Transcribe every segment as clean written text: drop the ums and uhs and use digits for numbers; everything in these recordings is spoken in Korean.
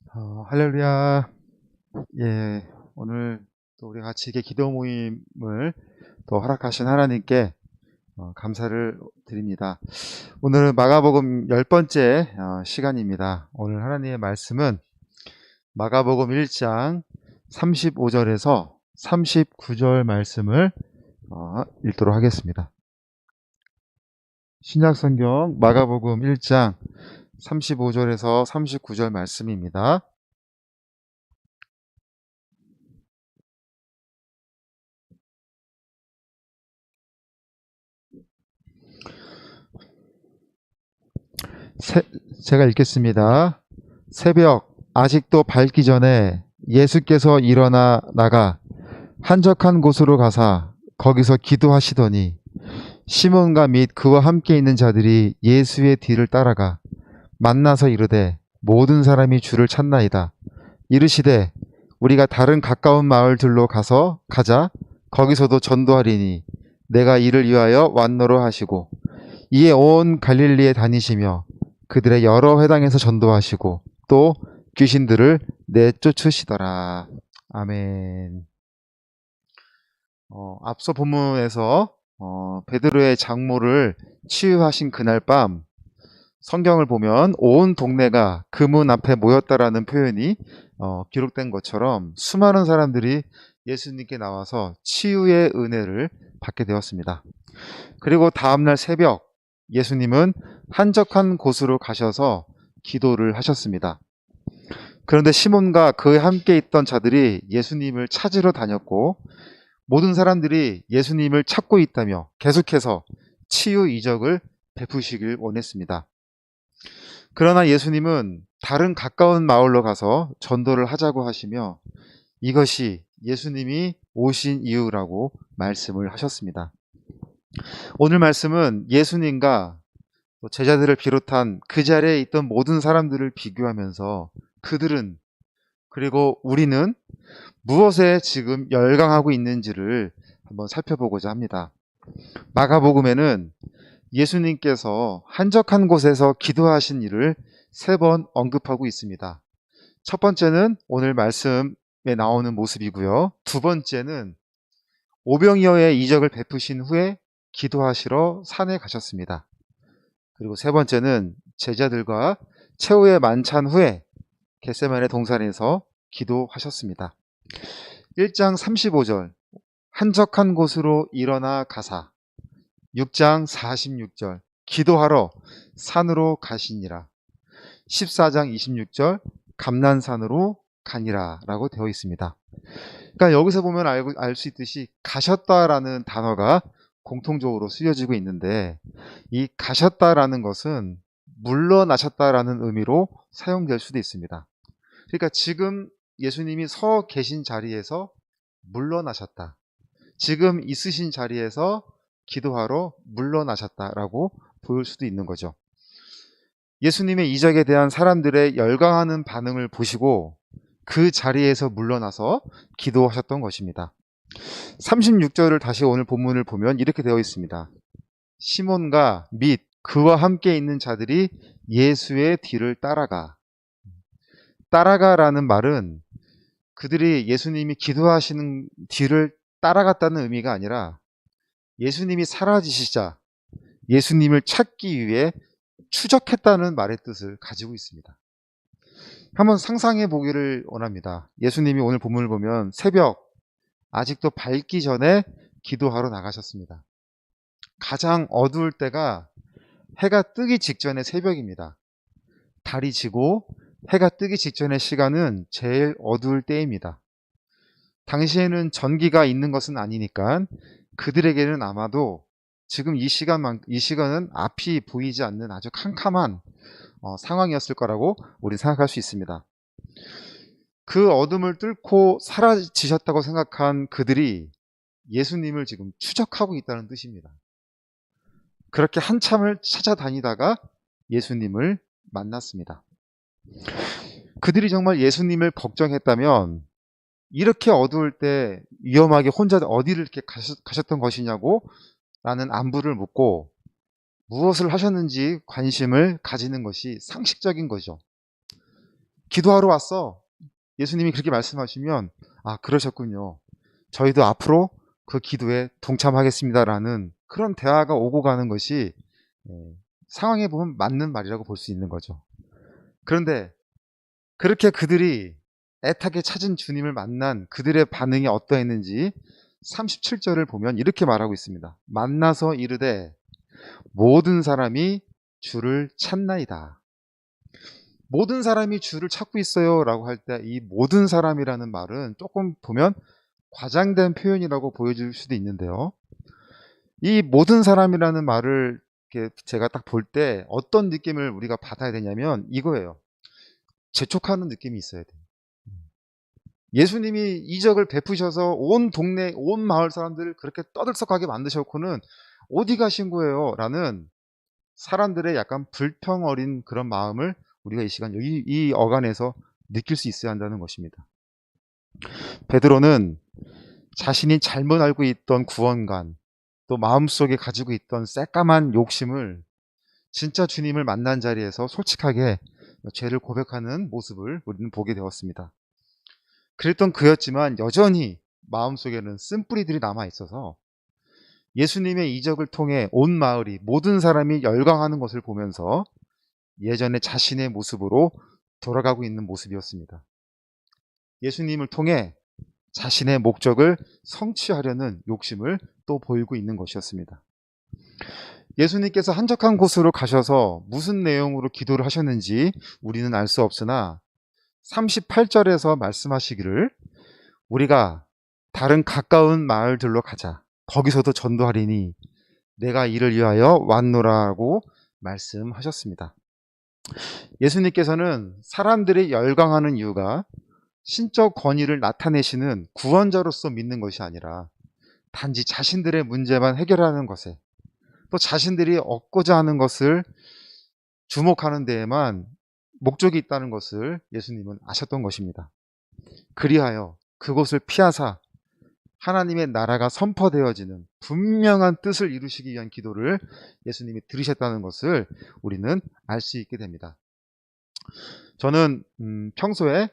할렐루야. 예, 오늘 또 우리 같이 이렇게 기도 모임을 또 허락하신 하나님께 감사를 드립니다. 오늘은 마가복음 10번째 시간입니다. 오늘 하나님의 말씀은 마가복음 1장 35절에서 39절 말씀을 읽도록 하겠습니다. 신약성경 마가복음 1장 35절에서 39절 말씀입니다. 제가 읽겠습니다. 새벽 아직도 밝기 전에 예수께서 일어나 나가 한적한 곳으로 가사 거기서 기도하시더니 시몬과 및 그와 함께 있는 자들이 예수의 뒤를 따라가 만나서 이르되 모든 사람이 주를 찾나이다. 이르시되 우리가 다른 가까운 마을들로 가자 거기서도 전도하리니 내가 이를 위하여 왔노라 하시고 이에 온 갈릴리에 다니시며 그들의 여러 회당에서 전도하시고 또 귀신들을 내쫓으시더라. 아멘. 앞서 본문에서 베드로의 장모를 치유하신 그날 밤 성경을 보면 온 동네가 그 문 앞에 모였다라는 표현이 기록된 것처럼 수많은 사람들이 예수님께 나와서 치유의 은혜를 받게 되었습니다. 그리고 다음날 새벽 예수님은 한적한 곳으로 가셔서 기도를 하셨습니다. 그런데 시몬과 그에 함께 있던 자들이 예수님을 찾으러 다녔고 모든 사람들이 예수님을 찾고 있다며 계속해서 치유 이적을 베푸시길 원했습니다. 그러나 예수님은 다른 가까운 마을로 가서 전도를 하자고 하시며 이것이 예수님이 오신 이유라고 말씀을 하셨습니다. 오늘 말씀은 예수님과 제자들을 비롯한 그 자리에 있던 모든 사람들을 비교하면서 그들은 그리고 우리는 무엇에 지금 열광하고 있는지를 한번 살펴보고자 합니다. 마가복음에는 예수님께서 한적한 곳에서 기도하신 일을 3번 언급하고 있습니다. 첫 번째는 오늘 말씀에 나오는 모습이고요. 두 번째는 오병이어의 이적을 베푸신 후에 기도하시러 산에 가셨습니다. 그리고 세 번째는 제자들과 최후의 만찬 후에 겟세마네 동산에서 기도하셨습니다. 1장 35절 한적한 곳으로 일어나 가사 6장 46절 기도하러 산으로 가시니라 14장 26절 감난산으로 가니라 라고 되어 있습니다. 그러니까 여기서 보면 알 수 있듯이 가셨다라는 단어가 공통적으로 쓰여지고 있는데 이 가셨다라는 것은 물러나셨다라는 의미로 사용될 수도 있습니다. 그러니까 지금 예수님이 서 계신 자리에서 물러나셨다. 지금 있으신 자리에서 기도하러 물러나셨다라고 보일 수도 있는 거죠. 예수님의 이적에 대한 사람들의 열광하는 반응을 보시고 그 자리에서 물러나서 기도하셨던 것입니다. 36절을 다시 오늘 본문을 보면 이렇게 되어 있습니다. 시몬과 및 그와 함께 있는 자들이 예수의 뒤를 따라가라는 말은 그들이 예수님이 기도하시는 뒤를 따라갔다는 의미가 아니라 예수님이 사라지시자 예수님을 찾기 위해 추적했다는 말의 뜻을 가지고 있습니다. 한번 상상해 보기를 원합니다. 예수님이 오늘 본문을 보면 새벽 아직도 밝기 전에 기도하러 나가셨습니다. 가장 어두울 때가 해가 뜨기 직전의 새벽입니다. 달이 지고 해가 뜨기 직전의 시간은 제일 어두울 때입니다. 당시에는 전기가 있는 것은 아니니까 그들에게는 아마도 지금 이 시간은 앞이 보이지 않는 아주 캄캄한 상황이었을 거라고 우리 생각할 수 있습니다. 그 어둠을 뚫고 사라지셨다고 생각한 그들이 예수님을 지금 추적하고 있다는 뜻입니다. 그렇게 한참을 찾아다니다가 예수님을 만났습니다. 그들이 정말 예수님을 걱정했다면 이렇게 어두울 때 위험하게 혼자 어디를 이렇게 가셨던 것이냐고 라는 안부를 묻고 무엇을 하셨는지 관심을 가지는 것이 상식적인 거죠. 기도하러 왔어. 예수님이 그렇게 말씀하시면 아, 그러셨군요. 저희도 앞으로 그 기도에 동참하겠습니다라는 그런 대화가 오고 가는 것이 상황에 보면 맞는 말이라고 볼 수 있는 거죠. 그런데 그렇게 그들이 애타게 찾은 주님을 만난 그들의 반응이 어떠했는지 37절을 보면 이렇게 말하고 있습니다. 만나서 이르되 모든 사람이 주를 찾나이다. 모든 사람이 주를 찾고 있어요 라고 할 때 이 모든 사람이라는 말은 조금 보면 과장된 표현이라고 보여줄 수도 있는데요. 이 모든 사람이라는 말을 이렇게 제가 딱 볼 때 어떤 느낌을 우리가 받아야 되냐면 이거예요. 재촉하는 느낌이 있어야 돼요. 예수님이 이적을 베푸셔서 온 동네, 온 마을 사람들을 그렇게 떠들썩하게 만드셨고는 어디 가신 거예요? 라는 사람들의 약간 불평 어린 그런 마음을 우리가 이 시간 여기 이 어간에서 느낄 수 있어야 한다는 것입니다. 베드로는 자신이 잘못 알고 있던 구원관, 또 마음속에 가지고 있던 새까만 욕심을 진짜 주님을 만난 자리에서 솔직하게 죄를 고백하는 모습을 우리는 보게 되었습니다. 그랬던 그였지만 여전히 마음속에는 쓴뿌리들이 남아 있어서 예수님의 이적을 통해 온 마을이 모든 사람이 열광하는 것을 보면서 예전의 자신의 모습으로 돌아가고 있는 모습이었습니다. 예수님을 통해 자신의 목적을 성취하려는 욕심을 또 보이고 있는 것이었습니다. 예수님께서 한적한 곳으로 가셔서 무슨 내용으로 기도를 하셨는지 우리는 알 수 없으나 38절에서 말씀하시기를 우리가 다른 가까운 마을들로 가자. 거기서도 전도하리니 내가 이를 위하여 왔노라고 말씀하셨습니다. 예수님께서는 사람들이 열광하는 이유가 신적 권위를 나타내시는 구원자로서 믿는 것이 아니라 단지 자신들의 문제만 해결하는 것에 또 자신들이 얻고자 하는 것을 주목하는 데에만 목적이 있다는 것을 예수님은 아셨던 것입니다. 그리하여 그곳을 피하사 하나님의 나라가 선포되어지는 분명한 뜻을 이루시기 위한 기도를 예수님이 들으셨다는 것을 우리는 알 수 있게 됩니다. 저는 평소에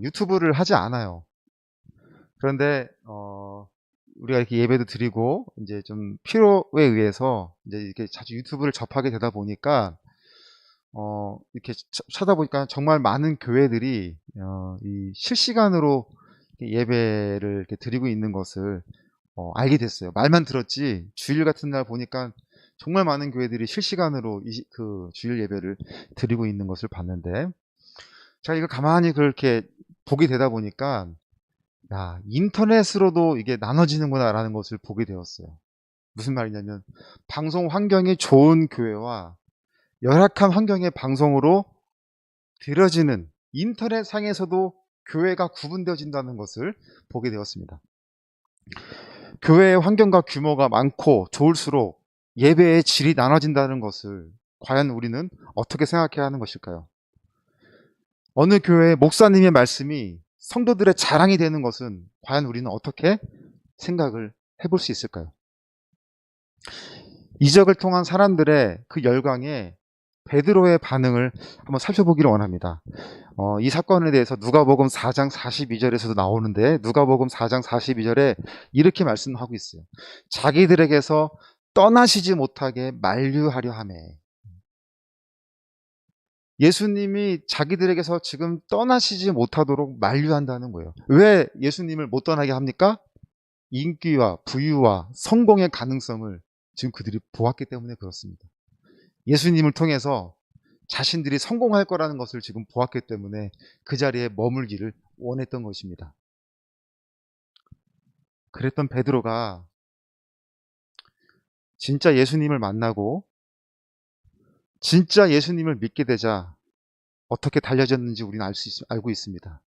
유튜브를 하지 않아요. 그런데 우리가 이렇게 예배도 드리고 이제 좀 필요에 의해서 이제 이렇게 자주 유튜브를 접하게 되다 보니까 이렇게 찾아보니까 정말 많은 교회들이 이 실시간으로 예배를 이렇게 드리고 있는 것을 알게 됐어요. 말만 들었지 주일 같은 날 보니까 정말 많은 교회들이 실시간으로 그 주일 예배를 드리고 있는 것을 봤는데 제가 이거 가만히 그렇게 보게 되다 보니까 야, 인터넷으로도 이게 나눠지는구나라는 것을 보게 되었어요. 무슨 말이냐면 방송 환경이 좋은 교회와 열악한 환경의 방송으로 들어지는 인터넷 상에서도 교회가 구분되어진다는 것을 보게 되었습니다. 교회의 환경과 규모가 많고 좋을수록 예배의 질이 나눠진다는 것을 과연 우리는 어떻게 생각해야 하는 것일까요? 어느 교회의 목사님의 말씀이 성도들의 자랑이 되는 것은 과연 우리는 어떻게 생각을 해볼 수 있을까요? 이적을 통한 사람들의 그 열광에 베드로의 반응을 한번 살펴보기를 원합니다. 이 사건에 대해서 누가복음 4장 42절에서도 나오는데 누가복음 4장 42절에 이렇게 말씀하고 있어요. 자기들에게서 떠나시지 못하게 만류하려 하매. 예수님이 자기들에게서 지금 떠나시지 못하도록 만류한다는 거예요. 왜 예수님을 못 떠나게 합니까? 인기와 부유와 성공의 가능성을 지금 그들이 보았기 때문에 그렇습니다. 예수님을 통해서 자신들이 성공할 거라는 것을 지금 보았기 때문에 그 자리에 머물기를 원했던 것입니다. 그랬던 베드로가 진짜 예수님을 만나고 진짜 예수님을 믿게 되자 어떻게 달라졌는지 우리는 알고 있습니다.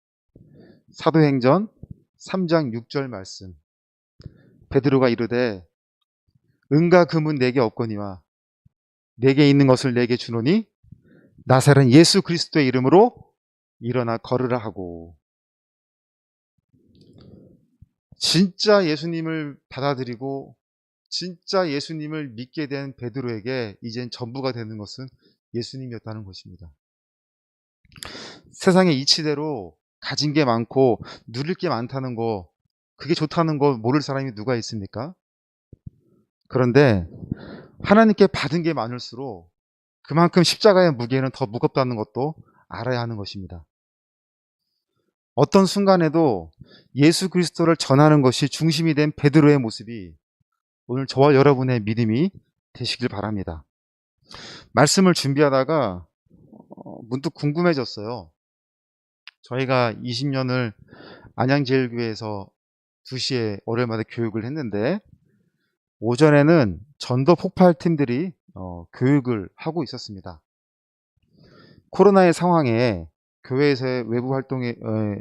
사도행전 3장 6절 말씀. 베드로가 이르되 은과 금은 내게 없거니와 내게 있는 것을 내게 주노니 나사렛 예수 그리스도의 이름으로 일어나 걸으라 하고. 진짜 예수님을 받아들이고 진짜 예수님을 믿게 된 베드로에게 이젠 전부가 되는 것은 예수님이었다는 것입니다. 세상의 이치대로 가진 게 많고 누릴 게 많다는 거, 그게 좋다는 거 모를 사람이 누가 있습니까? 그런데 하나님께 받은 게 많을수록 그만큼 십자가의 무게는 더 무겁다는 것도 알아야 하는 것입니다. 어떤 순간에도 예수 그리스도를 전하는 것이 중심이 된 베드로의 모습이 오늘 저와 여러분의 믿음이 되시길 바랍니다. 말씀을 준비하다가 문득 궁금해졌어요. 저희가 20년을 안양제일교회에서 2시에 월요일마다 교육을 했는데, 오전에는 전도 폭발팀들이 교육을 하고 있었습니다. 코로나의 상황에 교회에서의 외부 활동이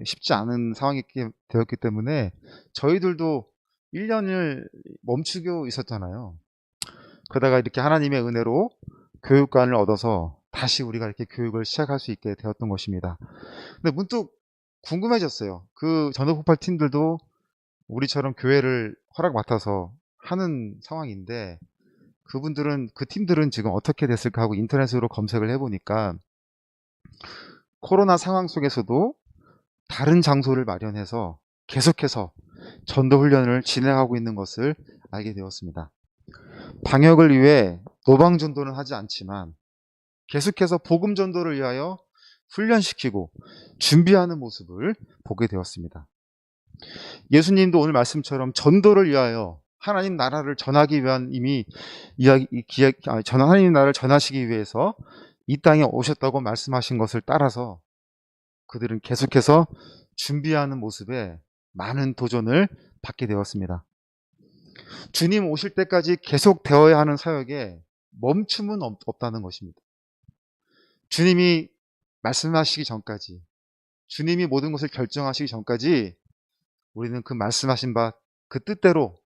쉽지 않은 상황이 되었기 때문에 저희들도 1년을 멈추고 있었잖아요. 그러다가 이렇게 하나님의 은혜로 교육관을 얻어서 다시 우리가 이렇게 교육을 시작할 수 있게 되었던 것입니다. 근데 문득 궁금해졌어요. 그 전도 폭발 팀들도 우리처럼 교회를 허락 맡아서 하는 상황인데, 그 팀들은 지금 어떻게 됐을까 하고 인터넷으로 검색을 해보니까 코로나 상황 속에서도 다른 장소를 마련해서 계속해서 전도 훈련을 진행하고 있는 것을 알게 되었습니다. 방역을 위해 노방 전도는 하지 않지만 계속해서 복음 전도를 위하여 훈련시키고 준비하는 모습을 보게 되었습니다. 예수님도 오늘 말씀처럼 전도를 위하여 하나님 나라를 전하기 위한 하나님 나라를 전하시기 위해서 이 땅에 오셨다고 말씀하신 것을 따라서 그들은 계속해서 준비하는 모습에 많은 도전을 받게 되었습니다. 주님 오실 때까지 계속 되어야 하는 사역에 멈춤은 없다는 것입니다. 주님이 말씀하시기 전까지, 주님이 모든 것을 결정하시기 전까지 우리는 그 말씀하신 바 그 뜻대로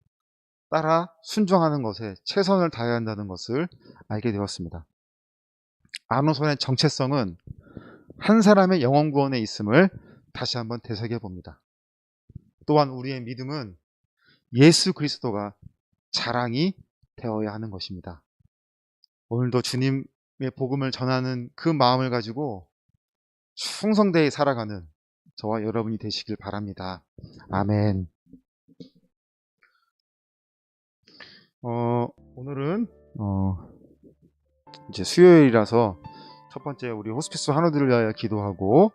따라 순종하는 것에 최선을 다해야 한다는 것을 알게 되었습니다. 아노선의 정체성은 한 사람의 영혼 구원에 있음을 다시 한번 되새겨 봅니다. 또한 우리의 믿음은 예수 그리스도가 자랑이 되어야 하는 것입니다. 오늘도 주님의 복음을 전하는 그 마음을 가지고 충성되이 살아가는 저와 여러분이 되시길 바랍니다. 아멘. 오늘은 이제 수요일이라서 첫 번째 우리 호스피스 환우들을 위하여 기도하고,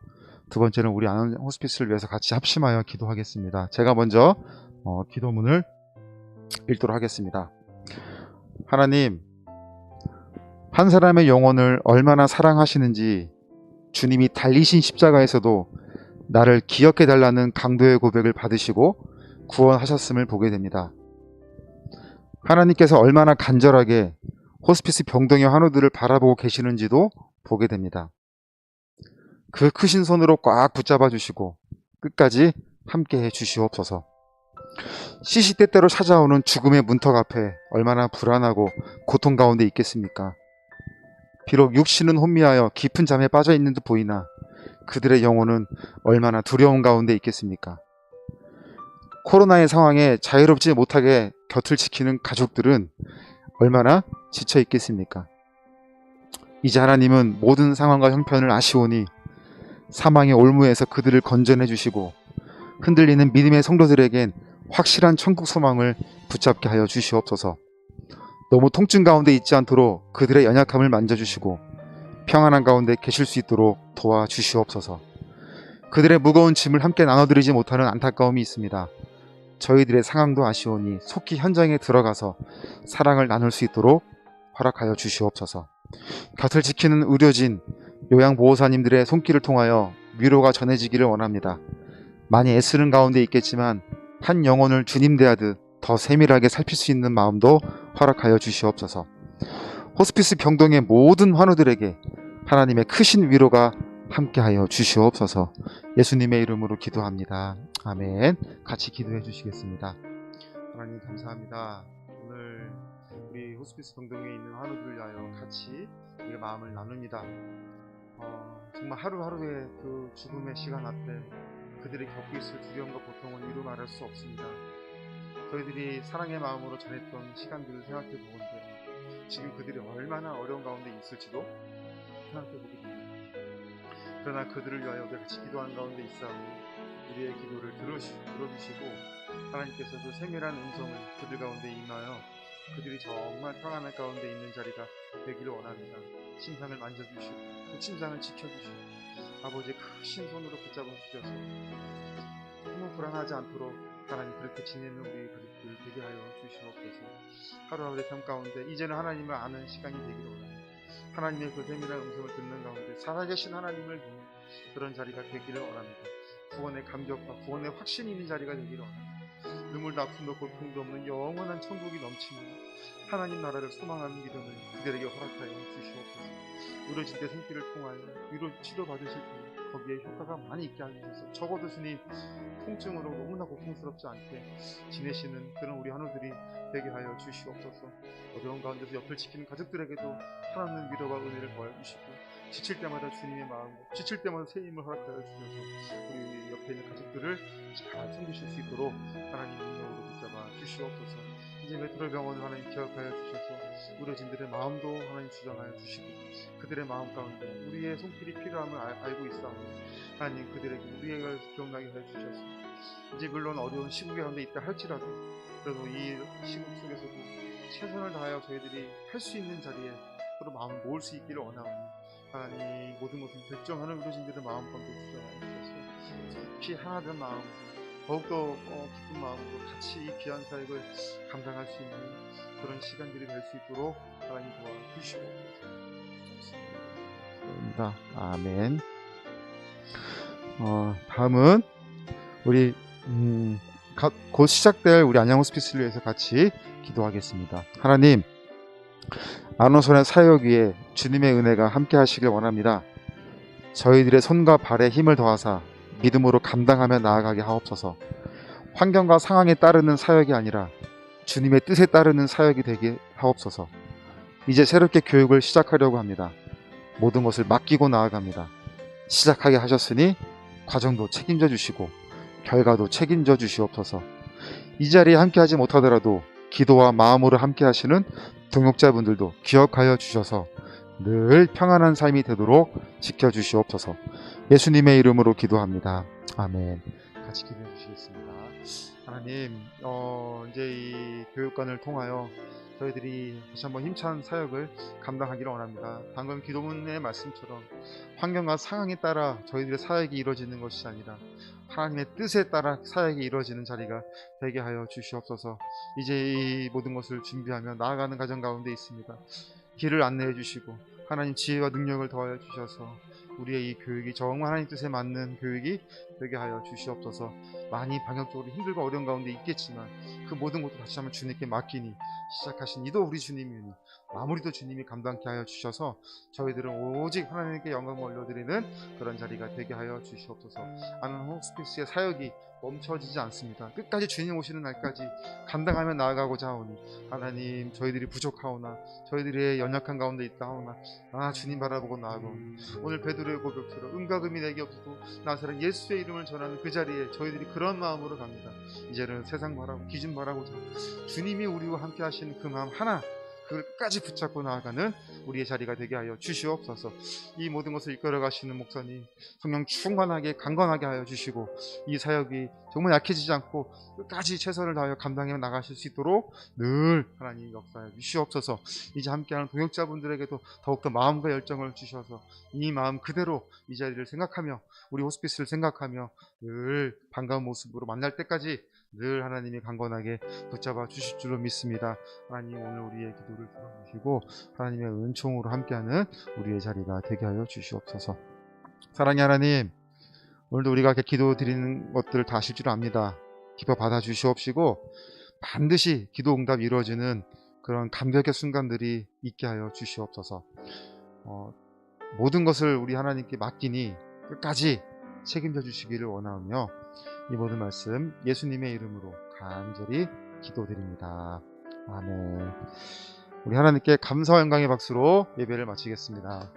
두 번째는 우리 안원 호스피스를 위해서 같이 합심하여 기도하겠습니다. 제가 먼저 기도문을 읽도록 하겠습니다. 하나님, 한 사람의 영혼을 얼마나 사랑하시는지 주님이 달리신 십자가에서도 나를 기억해 달라는 강도의 고백을 받으시고 구원하셨음을 보게 됩니다. 하나님께서 얼마나 간절하게 호스피스 병동의 환우들을 바라보고 계시는지도 보게 됩니다. 그 크신 손으로 꽉 붙잡아 주시고 끝까지 함께 해 주시옵소서. 시시때때로 찾아오는 죽음의 문턱 앞에 얼마나 불안하고 고통 가운데 있겠습니까? 비록 육신은 혼미하여 깊은 잠에 빠져 있는 듯 보이나 그들의 영혼은 얼마나 두려움 가운데 있겠습니까? 코로나의 상황에 자유롭지 못하게 곁을 지키는 가족들은 얼마나 지쳐 있겠습니까? 이제 하나님은 모든 상황과 형편을 아시오니 사망의 올무에서 그들을 건져내 주시고 흔들리는 믿음의 성도들에겐 확실한 천국 소망을 붙잡게 하여 주시옵소서. 너무 통증 가운데 있지 않도록 그들의 연약함을 만져주시고 평안한 가운데 계실 수 있도록 도와주시옵소서. 그들의 무거운 짐을 함께 나눠드리지 못하는 안타까움이 있습니다. 저희들의 상황도 아시오니 속히 현장에 들어가서 사랑을 나눌 수 있도록 허락하여 주시옵소서. 곁을 지키는 의료진, 요양보호사님들의 손길을 통하여 위로가 전해지기를 원합니다. 많이 애쓰는 가운데 있겠지만 한 영혼을 주님 대하듯 더 세밀하게 살필 수 있는 마음도 허락하여 주시옵소서. 호스피스 병동의 모든 환우들에게 하나님의 크신 위로가 함께하여 주시옵소서. 예수님의 이름으로 기도합니다. 아멘. 같이 기도해 주시겠습니다. 하나님 감사합니다. 오늘 우리 호스피스 병동에 있는 환우들을 위하여 같이 이 마음을 나눕니다. 정말 하루하루의 그 죽음의 시간 앞에 그들이 겪고 있을 두려움과 고통은 이루 말할 수 없습니다. 저희들이 사랑의 마음으로 전했던 시간들을 생각해 보건대 지금 그들이 얼마나 어려운 가운데 있을지도 생각해 보게 됩니다. 그러나 그들을 위하여 우리가 같이 기도하는 가운데 있사오니 우리의 기도를 들어주시고 하나님께서 그 세밀한 음성을 그들 가운데 임하여 그들이 정말 평안한 가운데 있는 자리가 되기를 원합니다. 침상을 만져주시고 그 침상을 지켜주시고 아버지의 크신 손으로 붙잡아 주셔서 너무 불안하지 않도록 하나님 그렇게 지내는 우리 가족들 되게 하여 주시옵소서. 하루하루의 삶 가운데 이제는 하나님을 아는 시간이 되기를 원합니다. 하나님의 그 세밀한 음성을 듣는 가운데 살아계신 하나님을 보는 그런 자리가 되기를 원합니다. 구원의 감격과 구원의 확신이 있는 자리가 되기를 원합니다. 눈물도 아픔도 고통도 없는 영원한 천국이 넘치는 하나님 나라를 소망하는 믿음을 그들에게 허락하여 주시옵소서. 의료진 때 생기를 통하여 위로 치료받으실 때 거기에 효과가 많이 있게 하셔서 적어도 주님 통증으로 너무나 고통스럽지 않게 지내시는 그런 우리 한우들이 되게 하여 주시옵소서. 어려운 가운데서 옆을 지키는 가족들에게도 하나님 위로와 은혜를 더해 주시고 지칠 때마다 주님의 마음으로 지칠 때마다 새 힘을 허락하여 주셔서 우리 옆에 있는 가족들을 잘 섬기실 수 있도록 하나님 능력으로 붙잡아 주시옵소서. 이제 메트로 병원을 하나님 기억하여 주셔서 의료진들의 마음도 하나님 주장하여 주시고 그들의 마음 가운데 우리의 손길이 필요함을 알고 있사오니 하나님 그들에게 우리가 기억나게 해 주셔서 이제 물론 어려운 시국 가운데 있다 할지라도 그래도 이 시국 속에서도 최선을 다하여 저희들이 할 수 있는 자리에 서로 마음을 모을 수 있기를 원하오니 하나님 모든 것을 결정하는 의료진들의 마음 가운데 주장하여 주셔서 깊이 하나된 마음으로 더욱더 기쁜 마음으로 같이 이 귀한 사역을 감당할 수 있는 그런 시간들이 될 수 있도록 하나님 도와주시옵소서. 좋습니다. 아멘. 다음은 우리 곧 시작될 우리 안양 호스피스를 위해서 같이 기도하겠습니다. 하나님, 안호선의 사역 위에 주님의 은혜가 함께 하시길 원합니다. 저희들의 손과 발에 힘을 더하사 믿음으로 감당하며 나아가게 하옵소서. 환경과 상황에 따르는 사역이 아니라 주님의 뜻에 따르는 사역이 되게 하옵소서. 이제 새롭게 교육을 시작하려고 합니다. 모든 것을 맡기고 나아갑니다. 시작하게 하셨으니 과정도 책임져 주시고 결과도 책임져 주시옵소서. 이 자리에 함께 하지 못하더라도 기도와 마음으로 함께 하시는 동역자분들도 기억하여 주셔서 늘 평안한 삶이 되도록 지켜주시옵소서. 예수님의 이름으로 기도합니다. 아멘. 같이 기도해 주시겠습니다. 하나님, 이제 이 교육관을 통하여 저희들이 다시 한번 힘찬 사역을 감당하기를 원합니다. 방금 기도문의 말씀처럼 환경과 상황에 따라 저희들의 사역이 이루어지는 것이 아니라 하나님의 뜻에 따라 사역이 이루어지는 자리가 되게 하여 주시옵소서. 이제 이 모든 것을 준비하며 나아가는 과정 가운데 있습니다. 길을 안내해 주시고 하나님 지혜와 능력을 더하여 주셔서 우리의 이 교육이 정말 하나님 뜻에 맞는 교육이 되게 하여 주시옵소서. 많이 방역적으로 힘들고 어려운 가운데 있겠지만 그 모든 것도 다시 한번 주님께 맡기니 시작하신 이도 우리 주님이니 마무리도 주님이 감당케 하여 주셔서 저희들은 오직 하나님께 영광을 올려드리는 그런 자리가 되게 하여 주시옵소서. 안양 호스피스의 사역이 멈춰지지 않습니다. 끝까지 주님 오시는 날까지 감당하며 나아가고자 하오니 하나님 저희들이 부족하오나 저희들의 연약한 가운데 있다오나 주님 바라보고 나아가오니 오늘 베드로의 고백처럼 음과 금이 내게 없어도 나사렛 예수의 이름을 전하는 그 자리에 저희들이 그런 마음으로 갑니다. 이제는 세상 바라고 기준 바라고자 주님이 우리와 함께 하시는 그 마음 하나 그걸 끝까지 붙잡고 나아가는 우리의 자리가 되게 하여 주시옵소서. 이 모든 것을 이끌어 가시는 목사님 성령 충만하게 강건하게 하여 주시고 이 사역이 정말 약해지지 않고 끝까지 최선을 다하여 감당해 나가실 수 있도록 늘 하나님 역사해 주시옵소서. 이제 함께하는 동역자분들에게도 더욱더 마음과 열정을 주셔서 이 마음 그대로 이 자리를 생각하며 우리 호스피스를 생각하며 늘 반가운 모습으로 만날 때까지 늘 하나님이 강건하게 붙잡아 주실 줄로 믿습니다. 하나님 오늘 우리의 기도를 들어주시고 하나님의 은총으로 함께하는 우리의 자리가 되게 하여 주시옵소서. 사랑의 하나님, 오늘도 우리가 이렇게 기도 드리는 것들을 다 아실 줄 압니다. 기뻐 받아 주시옵시고 반드시 기도 응답이 이루어지는 그런 감격의 순간들이 있게 하여 주시옵소서. 모든 것을 우리 하나님께 맡기니 끝까지 책임져 주시기를 원하며 이 모든 말씀 예수님의 이름으로 간절히 기도드립니다. 아멘. 우리 하나님께 감사와 영광의 박수로 예배를 마치겠습니다.